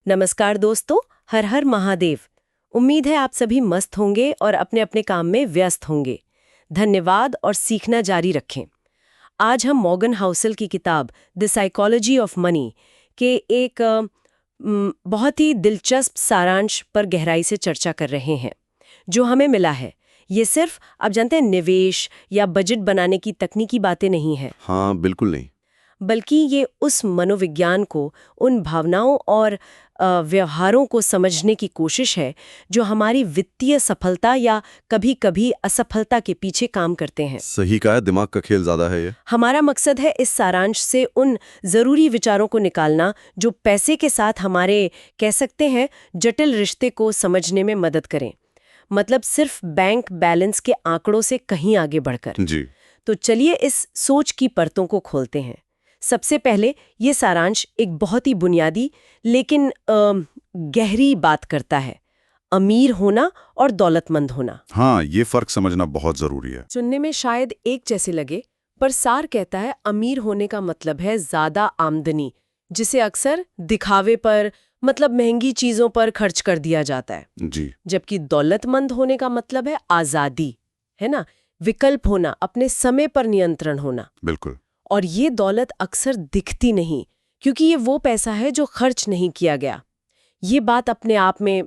नमस्कार दोस्तों, हर हर महादेव। उम्मीद है आप सभी मस्त होंगे और अपने अपने काम में व्यस्त होंगे। धन्यवाद और सीखना जारी रखें। आज हम मॉर्गन हाउसल की किताब द साइकोलॉजी ऑफ मनी के एक बहुत ही दिलचस्प सारांश पर गहराई से चर्चा कर रहे हैं। जो हमें मिला है ये सिर्फ आप जानते हैं निवेश या बजट बनाने की तकनीकी बातें नहीं है। हाँ, बिल्कुल नहीं। बल्कि ये उस मनोविज्ञान को, उन भावनाओं और व्यवहारों को समझने की कोशिश है जो हमारी वित्तीय सफलता या कभी-कभी असफलता के पीछे काम करते हैं। सही कहा है, दिमाग का खेल ज्यादा है ये। हमारा मकसद है इस सारांश से उन जरूरी विचारों को निकालना जो पैसे के साथ हमारे कह सकते हैं जटिल रिश्ते को समझने में मदद करें। मतलब सिर्फ बैंक बैलेंस के आंकड़ों से कहीं आगे बढ़कर। जी। तो चलिए इस सोच की परतों को खोलते हैं। सबसे पहले ये सारांश एक बहुत ही बुनियादी लेकिन गहरी बात करता है, अमीर होना और दौलतमंद होना। हाँ, ये फर्क समझना बहुत जरूरी है। सुनने में शायद एक जैसे लगे, पर सार कहता है अमीर होने का मतलब है ज्यादा आमदनी, जिसे अक्सर दिखावे पर मतलब महंगी चीजों पर खर्च कर दिया जाता है। जी। जबकि दौलतमंद होने का मतलब है आजादी, है ना, विकल्प होना, अपने समय पर नियंत्रण होना। बिल्कुल। और ये दौलत अक्सर दिखती नहीं, क्योंकि ये वो पैसा है जो खर्च नहीं किया गया। ये बात अपने आप में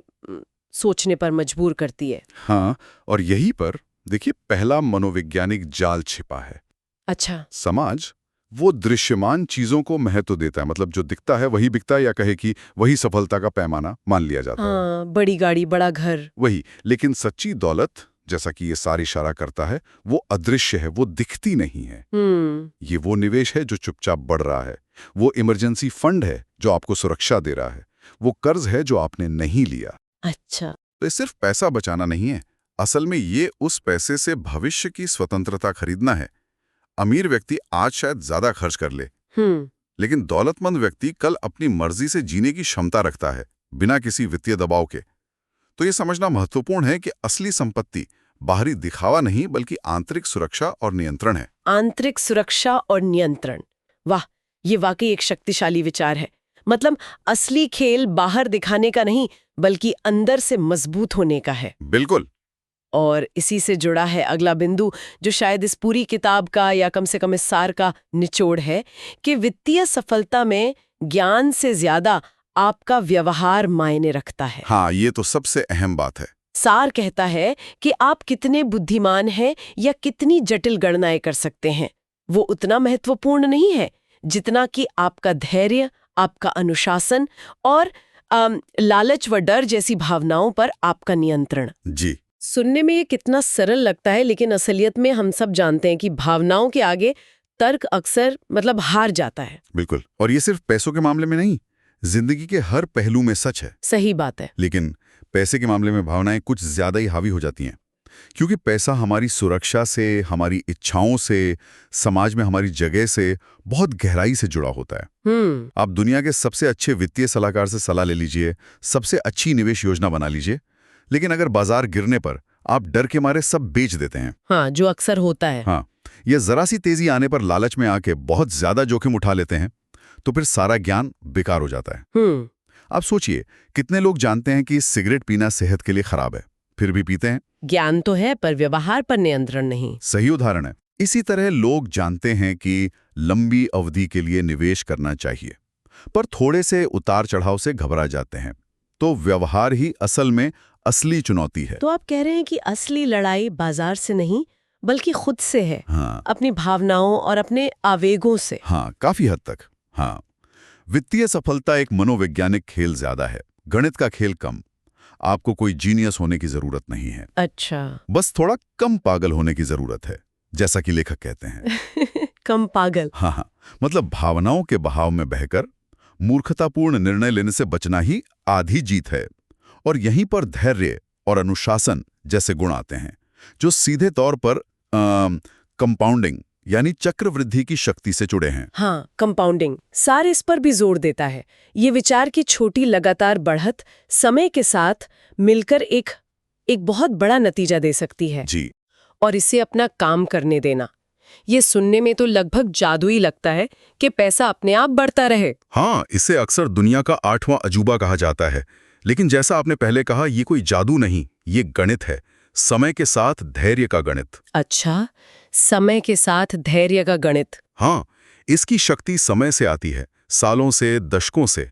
सोचने पर मजबूर करती है। हाँ, और यही पर देखिए पहला मनोवैज्ञानिक जाल छिपा है। अच्छा। समाज वो दृश्यमान चीजों को महत्व देता है, मतलब जो दिखता है वही बिकता है, या कहे कि वही सफलता का पैमाना मान लिया जाता है। हाँ, बड़ी गाड़ी, बड़ा घर, वही। लेकिन सच्ची दौलत, जैसा कि ये सारी इशारा करता है, वो अदृश्य है, वो दिखती नहीं है। ये वो निवेश है जो चुपचाप बढ़ रहा है, वो इमरजेंसी फंड है जो आपको सुरक्षा दे रहा है, वो कर्ज है जो आपने नहीं लिया। अच्छा। तो ये सिर्फ पैसा बचाना नहीं है, असल में ये उस पैसे से भविष्य की स्वतंत्रता खरीदना है। अमीर व्यक्ति आज शायद ज्यादा खर्च कर ले, लेकिन दौलतमंद व्यक्ति कल अपनी मर्जी से जीने की क्षमता रखता है, बिना किसी वित्तीय दबाव के। तो ये समझना महत्वपूर्ण है कि असली संपत्ति बाहरी दिखावा नहीं, बल्कि आंतरिक सुरक्षा और नियंत्रण है। आंतरिक सुरक्षा और नियंत्रण, वाह, ये वाकई एक शक्तिशाली विचार है। मतलब असली खेल बाहर दिखाने का नहीं, बल्कि अंदर से मजबूत होने का है। बिल्कुल। और इसी से जुड़ा है अगला बिंदु, जो शायद इस पूरी किताब का या कम से कम इस सार का निचोड़ है, कि वित्तीय सफलता में ज्ञान से ज्यादा आपका व्यवहार मायने रखता है। हाँ, ये तो सबसे अहम बात है। सार कहता है कि आप कितने बुद्धिमान हैं या कितनी जटिल गणनाएं कर सकते हैं, वो उतना महत्वपूर्ण नहीं है जितना कि आपका धैर्य, आपका अनुशासन और लालच व डर जैसी भावनाओं पर आपका नियंत्रण। जी। सुनने में ये कितना सरल लगता है, लेकिन असलियत में हम सब जानते हैं कि भावनाओं के आगे तर्क अक्सर मतलब हार जाता है। बिल्कुल। और ये सिर्फ पैसों के मामले में नहीं, जिंदगी के हर पहलू में सच है। सही बात है। लेकिन पैसे के मामले में भावनाएं कुछ ज्यादा ही हावी हो जाती हैं, क्योंकि पैसा हमारी सुरक्षा से, हमारी इच्छाओं से, समाज में हमारी जगह से बहुत गहराई से जुड़ा होता है। आप दुनिया के सबसे अच्छे वित्तीय सलाहकार से सलाह ले लीजिए, सबसे अच्छी निवेश योजना बना लीजिए, लेकिन अगर बाजार गिरने पर आप डर के मारे सब बेच देते हैं। हाँ, जो अक्सर होता है। हाँ, या जरा सी तेजी आने पर लालच में आके बहुत ज्यादा जोखिम उठा लेते हैं, तो फिर सारा ज्ञान बेकार हो जाता है। आप सोचिए, कितने लोग जानते हैं कि सिगरेट पीना सेहत के लिए खराब है, फिर भी पीते हैं। ज्ञान तो है, पर व्यवहार पर नियंत्रण नहीं। सही उदाहरण है। इसी तरह लोग जानते हैं कि लंबी अवधि के लिए निवेश करना चाहिए, पर थोड़े से उतार चढ़ाव से घबरा जाते हैं। तो व्यवहार ही असल में असली चुनौती है। तो आप कह रहे हैं कि असली लड़ाई बाजार से नहीं, बल्कि खुद से है। हाँ। अपनी भावनाओं और अपने आवेगों से। हाँ, काफी हद तक। हाँ, वित्तीय सफलता एक मनोवैज्ञानिक खेल ज्यादा है, गणित का खेल कम। आपको कोई जीनियस होने की जरूरत नहीं है। अच्छा। बस थोड़ा कम पागल होने की जरूरत है, जैसा कि लेखक कहते हैं। कम पागल। हाँ, मतलब भावनाओं के बहाव में बहकर मूर्खतापूर्ण निर्णय लेने से बचना ही आधी जीत है। और यहीं पर धैर्य और अनुशासन जैसे गुण आते हैं, जो सीधे तौर पर कंपाउंडिंग यानी चक्रवृद्धि की शक्ति से जुड़े हैं। हाँ, कंपाउंडिंग। सार इस पर भी जोर देता है। ये विचार की छोटी लगातार बढ़त समय के साथ मिलकर एक बहुत बड़ा नतीजा दे सकती है। जी। और इसे अपना काम करने देना। ये सुनने में तो लगभग जादुई लगता है कि पैसा अपने आप बढ़ता रहे। हाँ, इसे अक्सर दुनिया का 8वां अजूबा कहा जाता है। लेकिन जैसा आपने पहले कहा, ये कोई जादू नहीं, ये गणित है। समय के साथ धैर्य का गणित। अच्छा, समय के साथ धैर्य का गणित। हाँ, इसकी शक्ति समय से आती है, सालों से, दशकों से।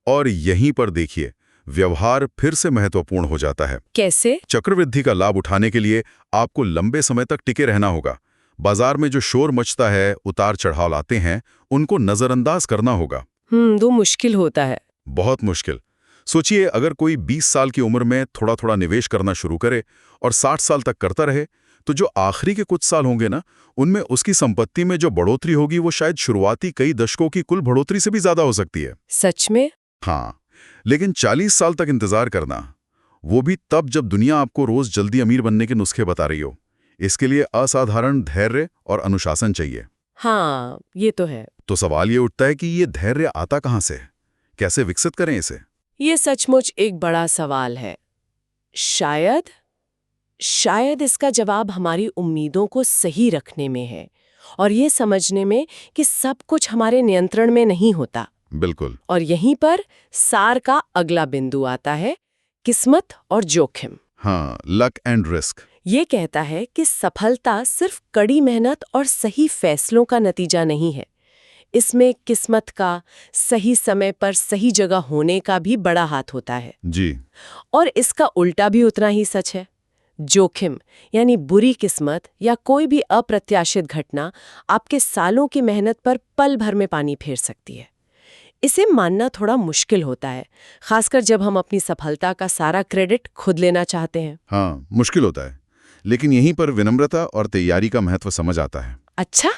और यहीं पर देखिए, व्यवहार फिर से महत्वपूर्ण हो जाता है। कैसे? चक्रवृद्धि का लाभ उठाने के लिए आपको लंबे समय तक टिके रहना होगा। बाजार में जो शोर मचता है, उतार चढ़ाव आते हैं, उनको नजरअंदाज करना होगा। तो मुश्किल होता है। बहुत मुश्किल। सोचिए, अगर कोई 20 साल की उम्र में थोड़ा थोड़ा निवेश करना शुरू करे और 60 साल तक करता रहे, तो जो आखिरी के कुछ साल होंगे ना, उनमें उसकी संपत्ति में जो बढ़ोतरी होगी वो शायद शुरुआती कई दशकों की कुल बढ़ोतरी से भी ज्यादा हो सकती है। सच में? हाँ, लेकिन 40 साल तक इंतजार करना, वो भी तब जब दुनिया आपको रोज जल्दी अमीर बनने के नुस्खे बता रही हो। इसके लिए असाधारण धैर्य और अनुशासन चाहिए। हाँ, ये तो है। तो सवाल ये उठता है कि ये धैर्य आता कहाँ से? कैसे विकसित करें इसे? ये सचमुच एक बड़ा सवाल है। शायद इसका जवाब हमारी उम्मीदों को सही रखने में है और ये समझने में कि सब कुछ हमारे नियंत्रण में नहीं होता। बिल्कुल। और यहीं पर सार का अगला बिंदु आता है, किस्मत और जोखिम। हाँ, लक एंड रिस्क। ये कहता है कि सफलता सिर्फ कड़ी मेहनत और सही फैसलों का नतीजा नहीं है। इसमें किस्मत का, सही समय पर सही जगह होने का भी बड़ा हाथ होता है। जी। और इसका उल्टा भी उतना ही सच है। जोखिम यानी बुरी किस्मत या कोई भी अप्रत्याशित घटना आपके सालों की मेहनत पर पल भर में पानी फेर सकती है। इसे मानना थोड़ा मुश्किल होता है, खासकर जब हम अपनी सफलता का सारा क्रेडिट खुद लेना चाहते हैं। हाँ, मुश्किल होता है। लेकिन यहीं पर विनम्रता और तैयारी का महत्व समझ आता है। अच्छा,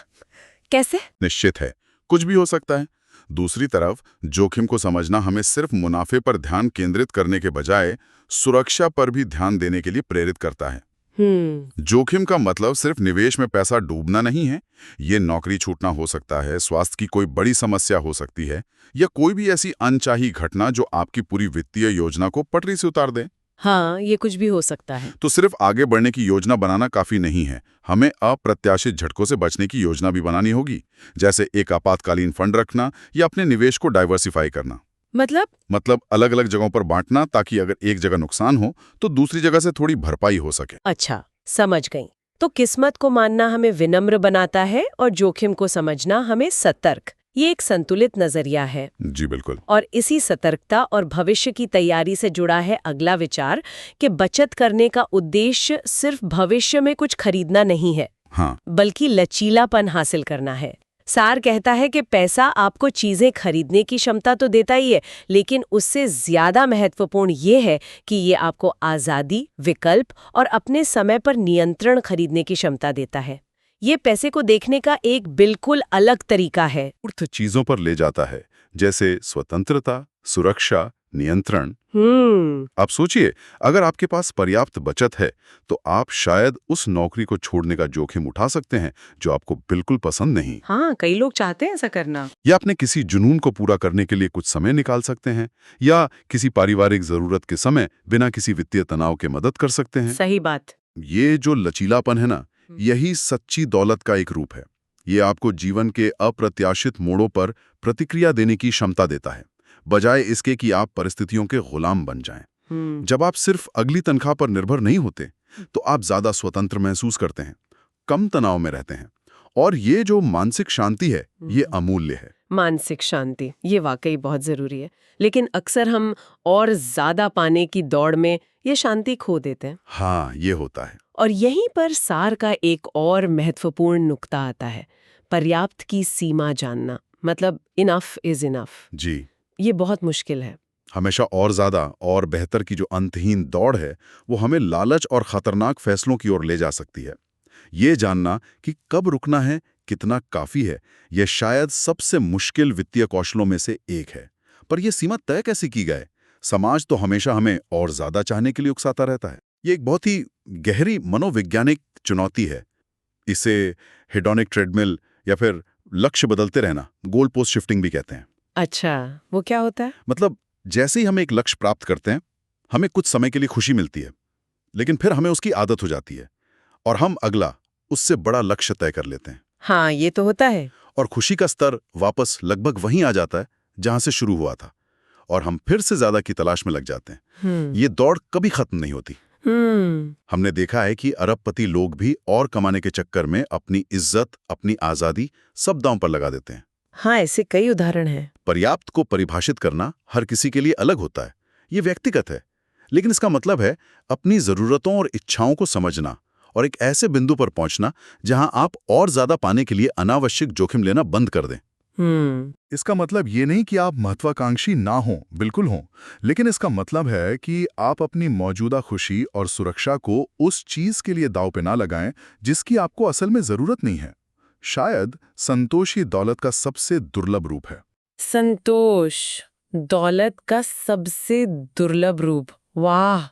कैसे? निश्चित है, कुछ भी हो सकता है। दूसरी तरफ जोखिम को समझना हमें सिर्फ मुनाफे पर ध्यान केंद्रित करने के बजाय सुरक्षा पर भी ध्यान देने के लिए प्रेरित करता है। जोखिम का मतलब सिर्फ निवेश में पैसा डूबना नहीं है। ये नौकरी छूटना हो सकता है, स्वास्थ्य की कोई बड़ी समस्या हो सकती है, या कोई भी ऐसी अनचाही घटना जो आपकी पूरी वित्तीय योजना को पटरी से उतार दे। हाँ, ये कुछ भी हो सकता है। तो सिर्फ आगे बढ़ने की योजना बनाना काफी नहीं है, हमें अप्रत्याशित झटकों से बचने की योजना भी बनानी होगी, जैसे एक आपातकालीन फंड रखना या अपने निवेश को डाइवर्सिफाई करना। मतलब अलग अलग जगहों पर बांटना, ताकि अगर एक जगह नुकसान हो तो दूसरी जगह से थोड़ी भरपाई हो सके। अच्छा, समझ गई। तो किस्मत को मानना हमें विनम्र बनाता है और जोखिम को समझना हमें सतर्क। ये एक संतुलित नजरिया है। जी बिल्कुल। और इसी सतर्कता और भविष्य की तैयारी से जुड़ा है अगला विचार कि बचत करने का उद्देश्य सिर्फ भविष्य में कुछ खरीदना नहीं है, हाँ, बल्कि लचीलापन हासिल करना है। सार कहता है कि पैसा आपको चीजें खरीदने की क्षमता तो देता ही है, लेकिन उससे ज्यादा महत्वपूर्ण ये है कि ये आपको आजादी, विकल्प और अपने समय पर नियंत्रण खरीदने की क्षमता देता है। ये पैसे को देखने का एक बिल्कुल अलग तरीका है। मूर्त चीजों पर ले जाता है, जैसे स्वतंत्रता, सुरक्षा, नियंत्रण। आप सोचिए, अगर आपके पास पर्याप्त बचत है तो आप शायद उस नौकरी को छोड़ने का जोखिम उठा सकते हैं जो आपको बिल्कुल पसंद नहीं। हाँ, कई लोग चाहते हैं ऐसा करना। या अपने किसी जुनून को पूरा करने के लिए कुछ समय निकाल सकते हैं, या किसी पारिवारिक जरूरत के समय बिना किसी वित्तीय तनाव के मदद कर सकते हैं। सही बात। ये जो लचीलापन है ना, यही सच्ची दौलत का एक रूप है। ये आपको जीवन के अप्रत्याशित मोड़ों पर प्रतिक्रिया देने की क्षमता देता है, बजाय इसके कि आप परिस्थितियों के गुलाम बन जाएं। जब आप सिर्फ अगली तनख्वाह पर निर्भर नहीं होते तो आप ज्यादा स्वतंत्र महसूस करते हैं, कम तनाव में रहते हैं, और ये जो मानसिक शांति है, ये अमूल्य है। मानसिक शांति, ये वाकई बहुत जरूरी है। लेकिन अक्सर हम और ज्यादा पाने की दौड़ में ये शांति खो देते हैं। हाँ, ये होता है। और यहीं पर सार का एक और महत्वपूर्ण नुक्ता आता है, पर्याप्त की सीमा जानना। मतलब इनफ इज इनफ। जी। ये बहुत मुश्किल है। हमेशा और ज्यादा और बेहतर की जो अंतहीन दौड़ है, वो हमें लालच और खतरनाक फैसलों की ओर ले जा सकती है। ये जानना कि कब रुकना है, कितना काफी है, यह शायद सबसे मुश्किल वित्तीय कौशलों में से एक है। पर यह सीमा तय कैसे की जाए? समाज तो हमेशा हमें और ज्यादा चाहने के लिए उकसाता रहता है। ये एक बहुत ही गहरी मनोवैज्ञानिक चुनौती है। इसे हेडोनिक ट्रेडमिल या फिर लक्ष्य बदलते रहना, गोल पोस्ट शिफ्टिंग भी कहते हैं। अच्छा, वो क्या होता है? मतलब जैसे ही हम एक लक्ष्य प्राप्त करते हैं, हमें कुछ समय के लिए खुशी मिलती है, लेकिन फिर हमें उसकी आदत हो जाती है और हम अगला, उससे बड़ा लक्ष्य तय कर लेते हैं। हाँ, ये तो होता है। और खुशी का स्तर वापस लगभग वहीं आ जाता है जहां से शुरू हुआ था, और हम फिर से ज्यादा की तलाश में लग जाते हैं। ये दौड़ कभी खत्म नहीं होती। हमने देखा है कि अरबपति लोग भी और कमाने के चक्कर में अपनी इज्जत, अपनी आजादी सब दांव पर लगा देते हैं। हाँ, ऐसे कई उदाहरण हैं। पर्याप्त को परिभाषित करना हर किसी के लिए अलग होता है, ये व्यक्तिगत है, लेकिन इसका मतलब है अपनी जरूरतों और इच्छाओं को समझना और एक ऐसे बिंदु पर पहुंचना जहां आप और ज्यादा पाने के लिए अनावश्यक जोखिम लेना बंद कर दें। इसका मतलब ये नहीं कि आप महत्वाकांक्षी ना हों, बिल्कुल हों, लेकिन इसका मतलब है कि आप अपनी मौजूदा खुशी और सुरक्षा को उस चीज के लिए दांव पे ना लगाएं जिसकी आपको असल में जरूरत नहीं है। शायद संतोष ही दौलत का सबसे दुर्लभ रूप है। संतोष दौलत का सबसे दुर्लभ रूप। वाह,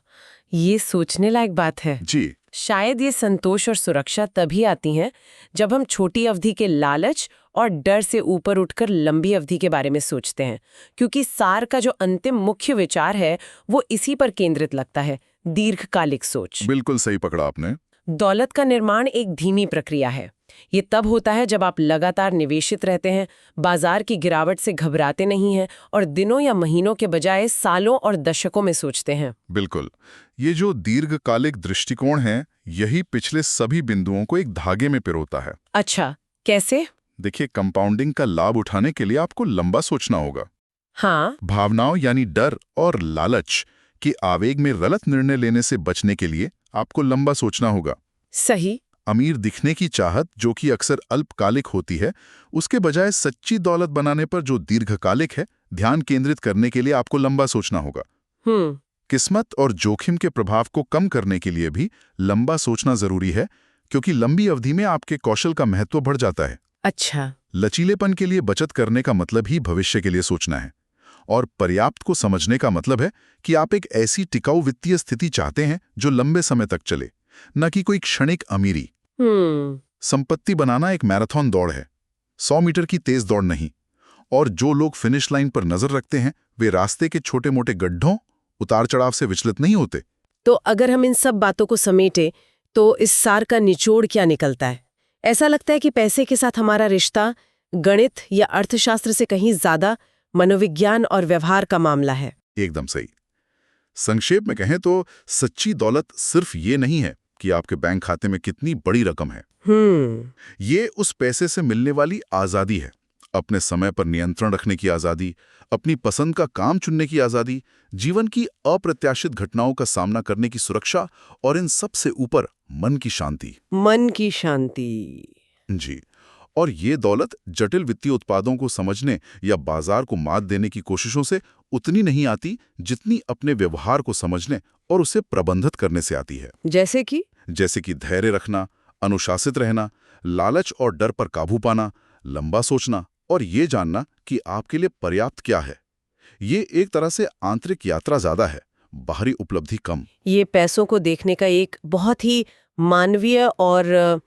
ये सोचने लायक बात है। जी। शायद ये संतोष और सुरक्षा तभी आती हैं जब हम छोटी अवधि के लालच और डर से ऊपर उठकर लंबी अवधि के बारे में सोचते हैं, क्योंकि सार का जो अंतिम मुख्य विचार है वो इसी पर केंद्रित लगता है, दीर्घकालिक सोच। बिल्कुल सही पकड़ा आपने। दौलत का निर्माण एक धीमी प्रक्रिया है। ये तब होता है जब आप लगातार निवेशित रहते हैं, बाजार की गिरावट से घबराते नहीं हैं और दिनों या महीनों के बजाय सालों और दशकों में सोचते हैं। बिल्कुल, ये जो दीर्घकालिक दृष्टिकोण है, यही पिछले सभी बिंदुओं को एक धागे में पिरोता है। अच्छा, कैसे? देखिए, कंपाउंडिंग का लाभ उठाने के लिए आपको लंबा सोचना होगा। हाँ। भावनाओं यानी डर और लालच के आवेग में गलत निर्णय लेने से बचने के लिए आपको लंबा सोचना होगा। सही। अमीर दिखने की चाहत, जो कि अक्सर अल्पकालिक होती है, उसके बजाय सच्ची दौलत बनाने पर जो दीर्घकालिक है, ध्यान केंद्रित करने के लिए आपको लंबा सोचना होगा। किस्मत और जोखिम के प्रभाव को कम करने के लिए भी लंबा सोचना जरूरी है, क्योंकि लंबी अवधि में आपके कौशल का महत्व बढ़ जाता है। अच्छा। लचीलेपन के लिए बचत करने का मतलब ही भविष्य के लिए सोचना है, और पर्याप्त को समझने का मतलब है कि आप एक ऐसी टिकाऊ वित्तीय स्थिति चाहते हैं जो लंबे समय तक चले, न कि कोई क्षणिक अमीरी। संपत्ति बनाना एक मैराथन दौड़ है, 100 मीटर की तेज दौड़ नहीं। और जो लोग फिनिश लाइन पर नजर रखते हैं, वे रास्ते के छोटे मोटे गड्ढों, उतार चढ़ाव से विचलित नहीं होते। तो अगर हम इन सब बातों को समेटे तो इस सार का निचोड़ क्या निकलता है? ऐसा लगता है कि पैसे के साथ हमारा रिश्ता गणित या अर्थशास्त्र से कहीं ज्यादा मनोविज्ञान और व्यवहार का मामला है। एकदम सही। संक्षेप में कहें तो सच्ची दौलत सिर्फ ये नहीं है कि आपके बैंक खाते में कितनी बड़ी रकम है। ये उस पैसे से मिलने वाली आजादी है, अपने समय पर नियंत्रण रखने की आजादी, अपनी पसंद का काम चुनने की आजादी, जीवन की अप्रत्याशित घटनाओं का सामना करने की सुरक्षा, और इन सब से ऊपर मन की शांति। मन की शांति। जी। और ये दौलत जटिल वित्तीय उत्पादों को समझने या बाजार को मात देने की कोशिशों से उतनी नहीं आती जितनी अपने व्यवहार को समझने और उसे प्रबंधित करने से आती है। जैसे कि धैर्य रखना, अनुशासित रहना, लालच और डर पर काबू पाना, लंबा सोचना और ये जानना कि आपके लिए पर्याप्त क्या है। ये एक तरह से आंतरिक यात्रा ज्यादा है, बाहरी उपलब्धि कम। ये पैसों को देखने का एक बहुत ही मानवीय और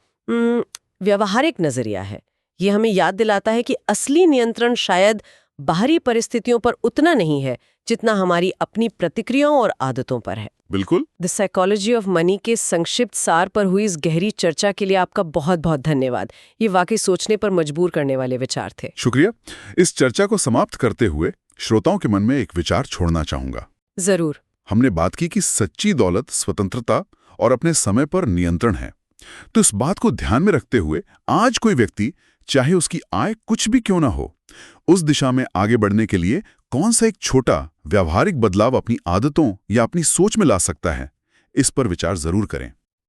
व्यवहारिक नजरिया है। ये हमें याद दिलाता है कि असली नियंत्रण शायद बाहरी परिस्थितियों पर उतना नहीं है जितना हमारी अपनी प्रतिक्रियाओं और आदतों पर है। बिल्कुल। द साइकोलॉजी ऑफ मनी के संक्षिप्त सार पर हुई इस गहरी चर्चा के लिए आपका बहुत बहुत धन्यवाद। ये वाकई सोचने पर मजबूर करने वाले विचार थे। शुक्रिया। इस चर्चा को समाप्त करते हुए श्रोताओं के मन में एक विचार छोड़ना चाहूंगा। जरूर। हमने बात की कि सच्ची दौलत स्वतंत्रता और अपने समय पर नियंत्रण है। तो इस बात को ध्यान में रखते हुए आज कोई व्यक्ति, चाहे उसकी आय कुछ भी क्यों ना हो, उस दिशा में आगे बढ़ने के लिए कौन सा एक छोटा व्यावहारिक बदलाव अपनी आदतों या अपनी सोच में ला सकता है, इस पर विचार जरूर करें।